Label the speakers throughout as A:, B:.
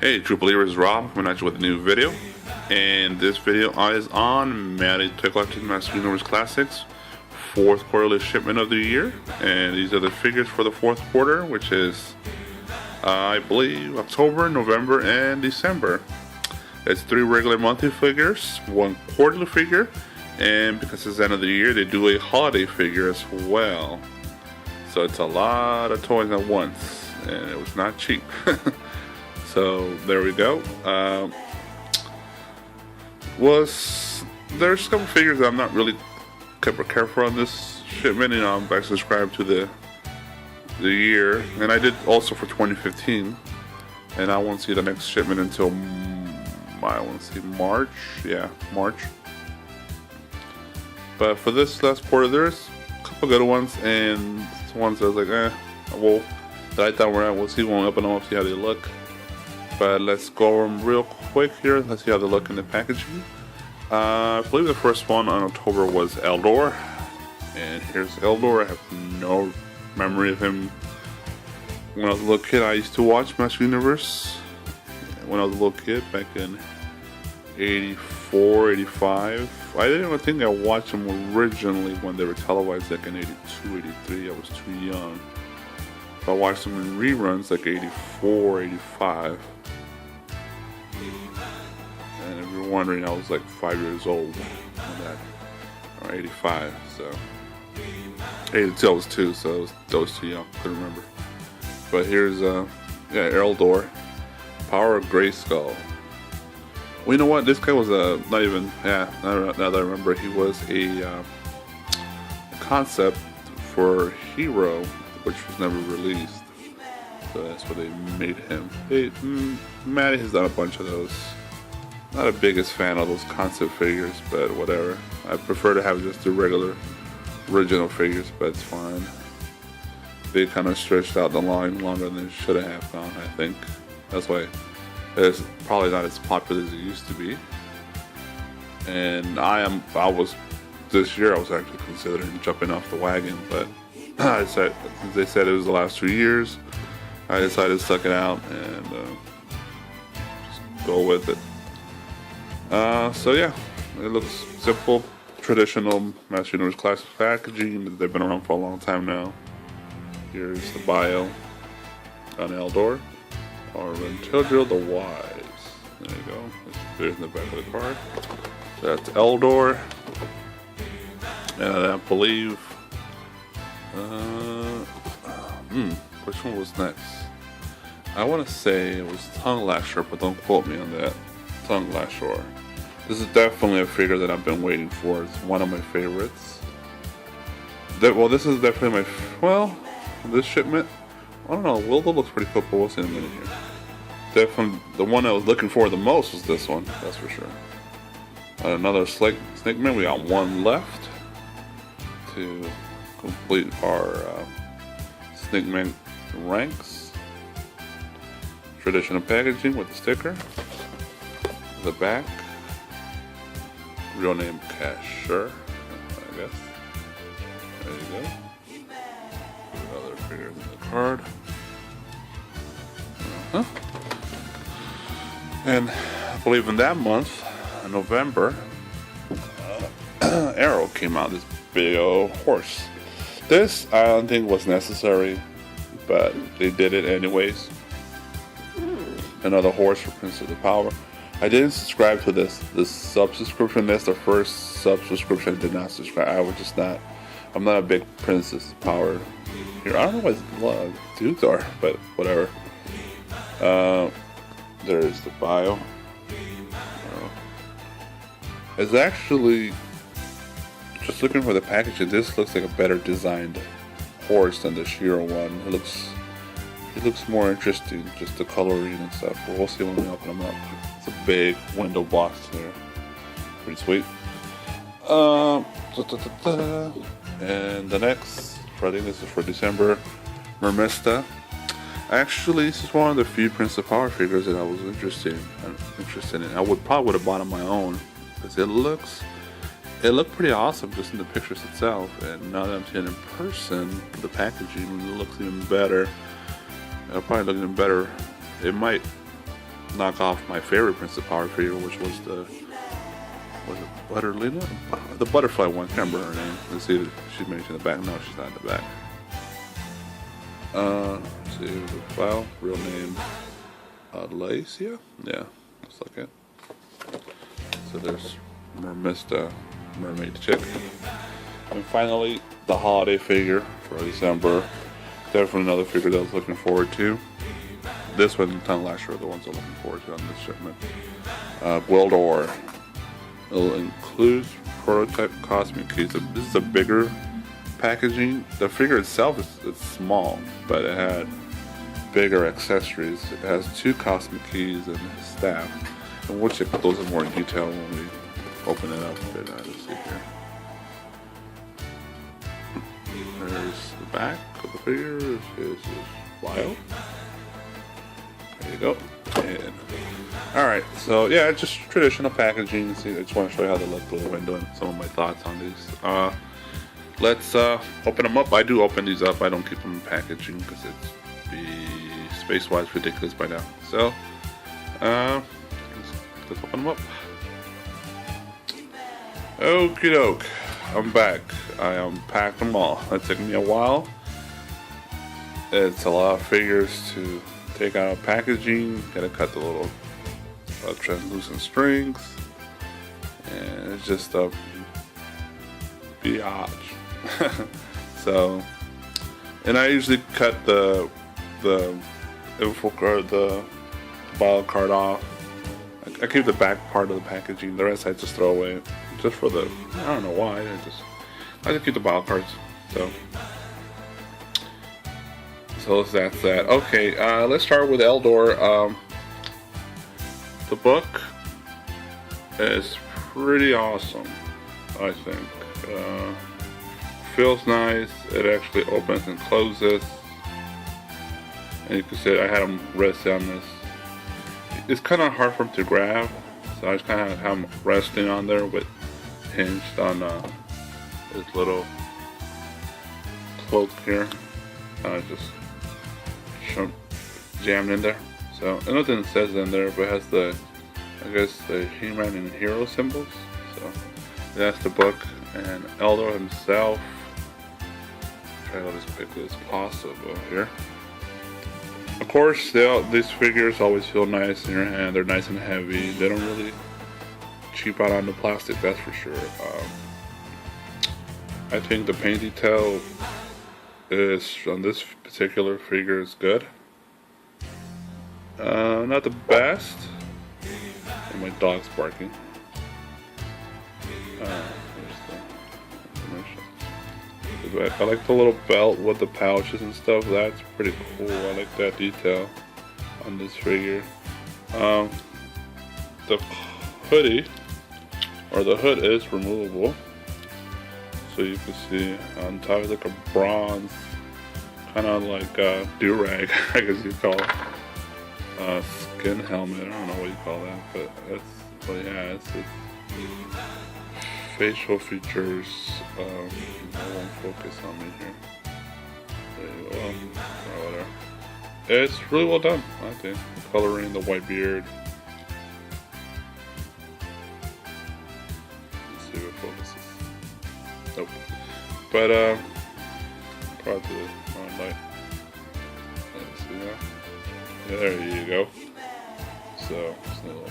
A: Hey true believers, Rob coming at you with a new video, and this video is on Maddie Toy Collecting Master Universe Classics 4th quarterly shipment of the year, and these are the figures for the 4th quarter, which is I believe October, November, and December. It's 3 regular monthly figures, 1 quarterly figure, and because it's the end of the year they do a holiday figure as well. So it's a lot of toys at once, and it was not cheap. So there we go. There's a couple figures that I'm not really super careful on this shipment. You know, I'm back subscribed to the year, and I did also for 2015, and I won't see the next shipment until I want to see March. Yeah, March. But for this last quarter, there's a couple good ones, and ones I was like, well, that I thought we'll see one up and on, see how they look. But let's go over them real quick here. Let's see how they look in the packaging. I believe the first one on October was Eldor, and here's Eldor. I have no memory of him. When I was a little kid, I used to watch Master Universe when I was a little kid back in 84, 85. I didn't even think I watched them originally when they were televised, like in 82, 83. I was too young. I watched them in reruns like 84, 85. And if you're wondering, I was like 5 years old when that, or 85, so 82 I was 2, so I was too young, couldn't remember. But here's Eldor, Power of Grayskull. Well, you know what? This guy was not even, now that I remember, he was a concept for Hero, which was never released. So that's what they made him. Maddie has done a bunch of those. Not the biggest fan of those concept figures, but whatever. I prefer to have just the regular original figures, but it's fine. They kind of stretched out the line longer than they should have gone, I think. That's why it's probably not as popular as it used to be. And this year I was actually considering jumping off the wagon, but I said, they said it was the last 2 years, I decided to suck it out and just go with it. So yeah, it looks simple, traditional Master Universe Classic packaging. They've been around for a long time now. Here's the bio on Eldor, or Rentilgil the Wise. There you go. There's in the back of the card. So that's Eldor, and I believe. Which one was next? I want to say it was Tongue Lasher, but don't quote me on that. Tongue Lasher. This is definitely a figure that I've been waiting for. It's one of my favorites. This is definitely this shipment. I don't know. Willow looks pretty cool, but we'll see in a minute here. Definitely, the one I was looking for the most was this one. That's for sure. Another Snake Man. We got one left to complete our Snake Man ranks. Traditional packaging with the sticker. The back. Real name Casher, I guess. There you go. Other figures in the card. And I believe in that month, November, Arrow came out. This big old horse. This I don't think was necessary, but they did it anyways. Another horse for Prince of the Power. I didn't subscribe to this sub-subscription. That's the first sub-subscription I did not subscribe. I'm not a big Princess Power here. I don't know what dudes are, but whatever. There's the bio. It's actually, just looking for the packaging, this looks like a better designed horse than the Shiro one. It looks more interesting, just the coloring and stuff. But we'll see when we open them up. It's a big window box here. Pretty sweet. And the next, I think this is for December, Mermista. Actually, this is one of the few Prince of Power figures that I was interested in. I probably would have bought on my own because it looks it looked pretty awesome just in the pictures itself, and now that I'm seeing it in person, the packaging looks even better. It'll probably look even better. It might knock off my favorite Princess Power figure, which was the Butterlina? The butterfly one. Can't remember her name. Let's see if she's mentioned in the back. No, she's not in the back. Let's see the file. Real name Alacia? Yeah, looks like it. So there's Mermaid Chick. And finally, the holiday figure for December. Definitely another figure that I was looking forward to. This one and Ton Lasher are the ones I'm looking forward to on this shipment. Gwildor. It'll include prototype cosmic keys. This is a bigger packaging. The figure itself is small, but it had bigger accessories. It has 2 cosmic keys and a staff. And we'll check those in more detail when we open it up. But let's see here. There's the back of the figure. This is wild. There you go. And alright, so yeah, just traditional packaging. See, I just want to show you how they look through the window and some of my thoughts on these. Let's open them up. I do open these up. I don't keep them in packaging because it's be space-wise ridiculous by now. So let's open them up. Okie doke. I'm back. I unpacked them all. That took me a while. It's a lot of figures to take out of packaging. Gotta cut the little translucent strings, and it's just a biatch. So, and I usually cut the info card, the bottle card off. I keep the back part of the packaging. The rest I just throw away, just for the, I don't know why. I just keep the bottle cards. So that's that. Okay, let's start with Eldor. The book is pretty awesome, I think. Feels nice. It actually opens and closes. And you can see I had him rest on this. It's kind of hard for him to grab, so I just kind of have him resting on there with hinged on his little cloak here. Just jammed in there. So nothing says in there, but it has the, I guess, the He-Man and hero symbols. So that's the book. And Eldor himself. Try to go as quickly as possible here. Of course, these figures always feel nice in your hand. They're nice and heavy. They don't really cheap out on the plastic, that's for sure. I think the paint detail is on this particular figure is good. Not the best. And my dog's barking. I like the little belt with the pouches and stuff. That's pretty cool. I like that detail on this figure. The hoodie, or the hood, is removable. So you can see on top is like a bronze, kind of like a do-rag, I guess you call it. Skin helmet, I don't know what you call that, but that's what he has. It's facial features. I won't focus on me here. There you go. Or whatever. It's really well done, I think. The coloring, the white beard. Let's see if it focuses. Nope. But probably the wrong light. Let's see now. Yeah, there you go. So it's a little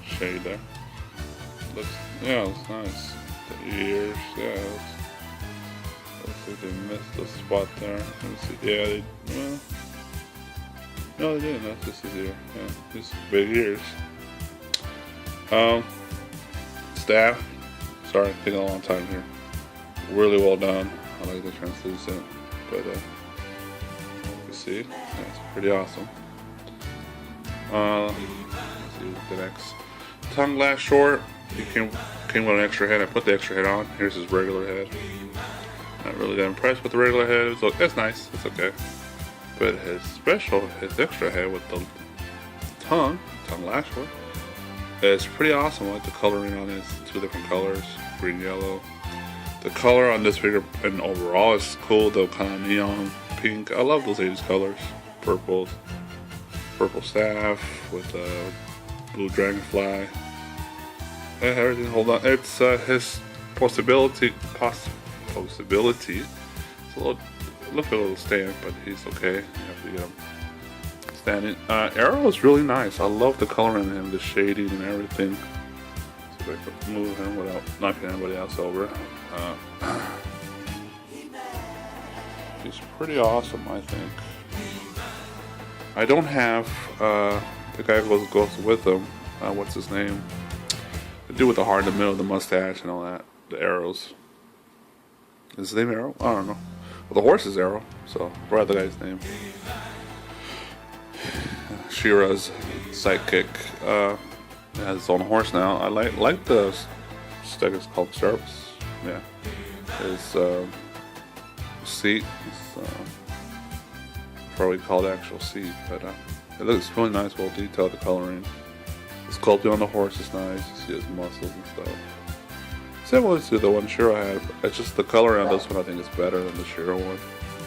A: shade there. Looks nice. The ears, yeah. Looks like they missed the spot there. Let me see. Yeah, well, no, they didn't. That's just his ear. Yeah, just big ears. Staff. Sorry, taking a long time here. Really well done. I like the translucent, but you can see, that's pretty awesome. Let's see what the next. Tongue lash short. He came with an extra head. I put the extra head on. Here's his regular head. Not really that impressed with the regular head. It's nice. It's okay. But his extra head with the tongue lash short, It's pretty awesome. I like the coloring on it. It's 2 different colors, green, yellow. The color on this figure and overall is cool, though, kind of neon pink. I love those 80s colors. Purple staff with a blue dragonfly. Yeah, everything hold on. It's his possibility. It's a little stand, but he's okay. You have to get him standing. Arrow is really nice. I love the color in him, the shading and everything. See if I can move him without knocking anybody else over. He's pretty awesome, I think. I don't have the guy who goes with him. What's his name? The dude with the heart in the middle, the mustache and all that. The arrows. Is his name Arrow? I don't know. Well, the horse is Arrow, so I forgot the guy's name. She-Ra's sidekick has its own horse now. I like the stick. It's called stirrups. Yeah, his seat. Probably called actual seat, but it looks really nice, well detailed. The coloring, the sculpting on the horse is nice. You see his muscles and stuff. Similar to the one She-Ra had. It's just the color on this one I think is better than the She-Ra one.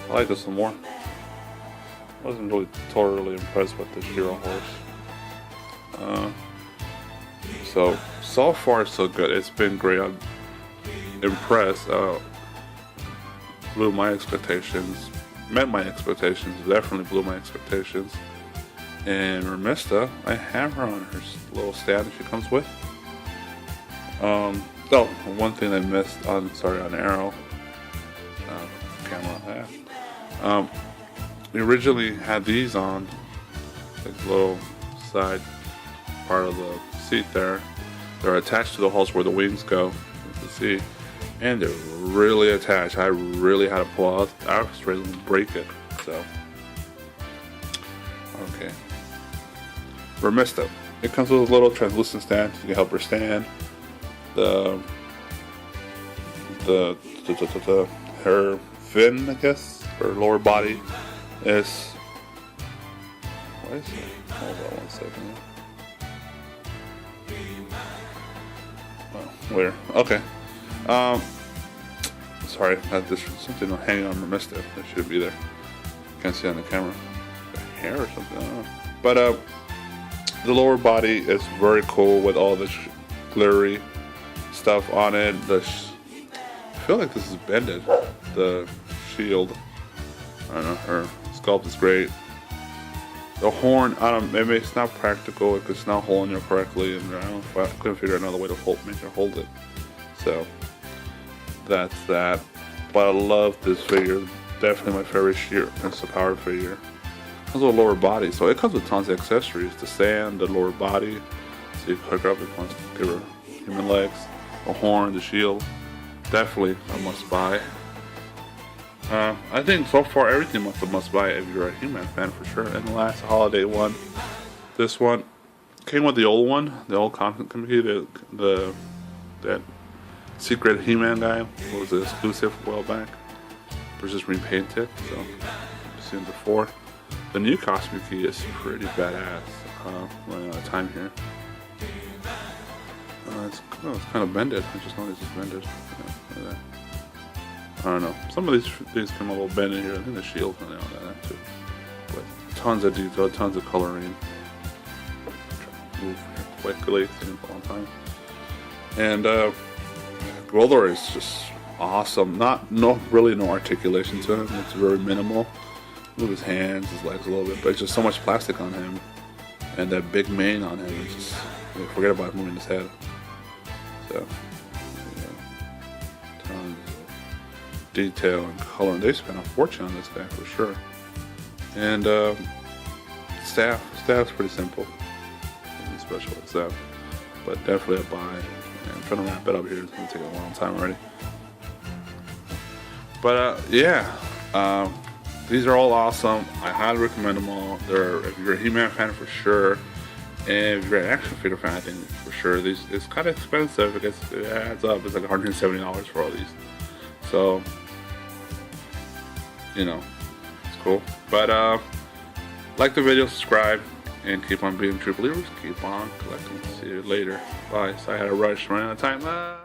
A: I like this one more. I wasn't really totally impressed with the She-Ra horse. So far so good. It's been great. I'm impressed. Blew my expectations. Met my expectations. Definitely blew my expectations. And Remista, I have her on her little stand that she comes with. Oh, one thing I missed on Arrow camera. We originally had these on, like the little side part of the seat there. They're attached to the holes where the wings go, you can see, and they're really attached. I really had to pull out. I was ready to break it. So, okay. Remista. It comes with a little translucent stand. You can help her stand. Her fin, I guess, her lower body is. What is it? Hold on 1 second. Oh, weird. Okay. Sorry, there's something hanging on Remista. It should be there. Can't see on the camera. Hair or something. I don't know. But the lower body is very cool with all this glittery stuff on it. I feel like this is bended. The shield. I don't know. Her sculpt is great. The horn, maybe it's not practical because it's not holding it correctly, and I couldn't figure out another way to make her hold it. So that's that. But I love this figure. Definitely my favorite She-Ra. It's a power figure. It comes with a lower body, so it comes with tons of accessories. The sand, the lower body. So you hook her up if you want to give her human legs. The horn, the shield. Definitely a must buy. I think so far everything was a must buy if you're a He-Man fan for sure. And the last holiday one, this one came with the old one, the old content computer, that secret He-Man guy was an exclusive a while back. It was just repainted, so I've seen it before. The new costume key is pretty badass. Running out of time here. It's kind of bended. I just noticed it's bended. Yeah, I don't know. Some of these come a little bended here. I think the shield and all that too. But tons of detail, tons of coloring. Move quickly, taking a long time. And Growler is just awesome. Really no articulation to him. It's very minimal. Move his hands, his legs a little bit, but it's just so much plastic on him, and that big mane on him. It's just forget about moving his head. So, tons of detail and color. And they spent a fortune on this guy for sure. And staff's pretty simple. Nothing special with staff, but definitely a buy. And I'm trying to wrap it up here. It's gonna take a long time already. But these are all awesome. I highly recommend them all. If you're a He-Man fan for sure, and if you're an action figure fan, I think for sure. It's kind of expensive because it adds up. It's like $170 for all these. So, it's cool. But like the video, subscribe, And keep on being true believers. Keep on collecting. See you later. Bye. So I had a rush, run out of time.